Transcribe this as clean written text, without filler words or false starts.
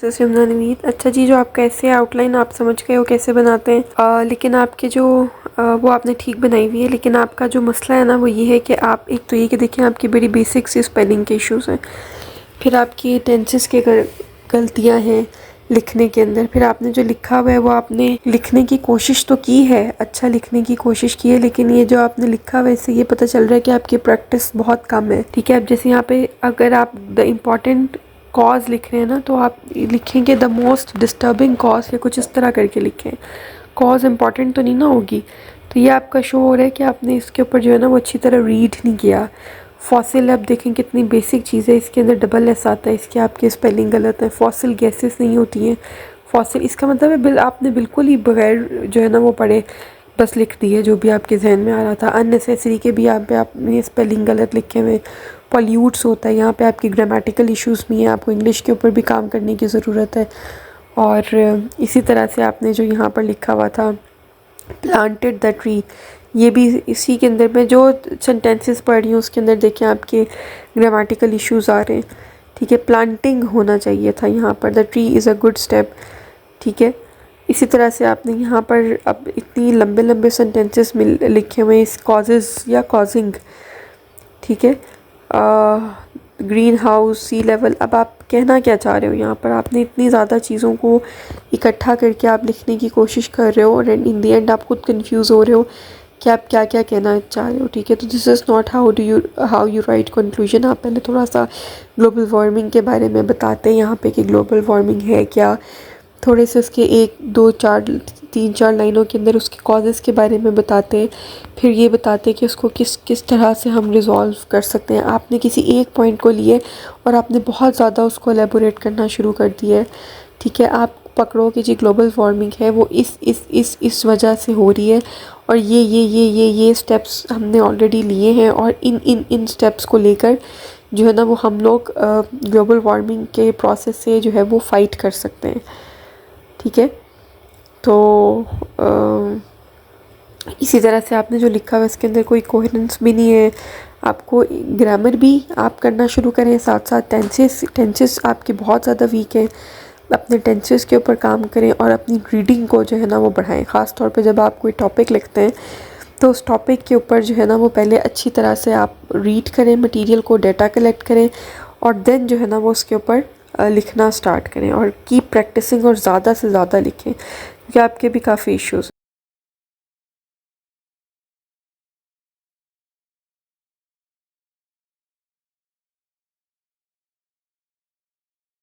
नवीद। अच्छा जी, जो आप कैसे आउटलाइन आप समझ गए हो कैसे बनाते हैं, लेकिन आपके जो वो आपने ठीक बनाई हुई है, लेकिन आपका जो मसला है ना वो ये है कि आप एक तो ये कि देखिए आपकी बड़ी बेसिक सी स्पेलिंग के इश्यूज़ हैं, फिर आपकी टेंसेस के गलतियाँ हैं लिखने के अंदर, फिर आपने जो लिखा हुआ है वो आपने लिखने की कोशिश तो की है, अच्छा लिखने की कोशिश की है, लेकिन ये जो आपने लिखा हुआ है इससे ये पता चल रहा है कि आपकी प्रैक्टिस बहुत कम है। ठीक है, अब जैसे यहाँ पे अगर आप द इम्पॉर्टेंट कॉज लिख रहे हैं ना तो आप लिखेंगे द मोस्ट डिस्टर्बिंग कॉज या कुछ इस तरह करके लिखें। कॉज इम्पॉर्टेंट तो नहीं ना होगी, तो ये आपका शो हो रहा है कि आपने इसके ऊपर जो है ना वो अच्छी तरह रीड नहीं किया। फॉसिल अब देखें कितनी बेसिक चीज़ है, इसके अंदर डबल एस आता है, इसके आपके स्पेलिंग गलत है। फॉसिल गैसेस नहीं होती हैं, फॉसिल इसका मतलब है आपने बिल्कुल ही बगैर जो है ना वो पढ़े बस लिख दी है जो भी आपके जहन में आ रहा था। अननेसेसरी के भी यहाँ पे आपने स्पेलिंग गलत लिखे हुए। पॉल्यूट्स होता है, यहाँ पे आपकी ग्रामेटिकल इश्यूज़ भी हैं, आपको इंग्लिश के ऊपर भी काम करने की ज़रूरत है। और इसी तरह से आपने जो यहाँ पर लिखा हुआ था प्लांटेड द ट्री, ये भी इसी के अंदर मैं जो सेंटेंसेस पढ़ रही हूँ उसके अंदर देखें आपके ग्रामेटिकल इश्यूज़ आ रहे हैं। ठीक है, प्लांटिंग होना चाहिए था यहाँ पर, the tree is a good step. ठीक है, इसी तरह से आपने यहाँ पर अब इतनी लंबे लंबे सेंटेंसेस लिखे हुए इस कॉजेज़ या कॉजिंग। ठीक है, ग्रीन हाउस, सी लेवल, अब आप कहना क्या चाह रहे हो यहाँ पर? आपने इतनी ज़्यादा चीज़ों को इकट्ठा करके आप लिखने की कोशिश कर रहे हो और इन द एंड आप खुद कंफ्यूज हो रहे हो कि आप क्या क्या कहना चाह रहे हो। ठीक है, तो this is not how you right conclusion. आप पहले थोड़ा सा ग्लोबल वार्मिंग के बारे में बताते हैं यहाँ पे कि ग्लोबल वार्मिंग है क्या, थोड़े से उसके 1 2 4 3 4 लाइनों के अंदर उसके कॉजेज़ के बारे में बताते हैं, फिर ये बताते हैं कि उसको किस किस तरह से हम रिज़ॉल्व कर सकते हैं। आपने किसी एक पॉइंट को लिए और आपने बहुत ज़्यादा उसको एलेबोरेट करना शुरू कर दिया है। ठीक है, आप पकड़ो कि जी ग्लोबल वार्मिंग है वो इस वजह से हो रही है और ये स्टेप्स हमने ऑलरेडी लिए हैं और इन स्टेप्स को लेकर जो है ना वो हम लोग ग्लोबल वार्मिंग के प्रोसेस से जो है वो फ़ाइट कर सकते हैं। ठीक है, तो इसी तरह से आपने जो लिखा हुआ है इसके अंदर कोई कोहेरेंस भी नहीं है। आपको ग्रामर भी आप करना शुरू करें, साथ साथ टेंसेस आपके बहुत ज़्यादा वीक हैं, अपने टेंसेस के ऊपर काम करें और अपनी रीडिंग को जो है ना वो बढ़ाएं। ख़ास तौर पे जब आप कोई टॉपिक लिखते हैं तो उस टॉपिक के ऊपर जो है ना वो पहले अच्छी तरह से आप रीड करें, मटेरियल को, डाटा कलेक्ट करें और देन जो है ना वो उसके ऊपर लिखना स्टार्ट करें और कीप प्रैक्टिसिंग और ज़्यादा से ज़्यादा लिखें क्योंकि आपके भी काफ़ी इश्यूज़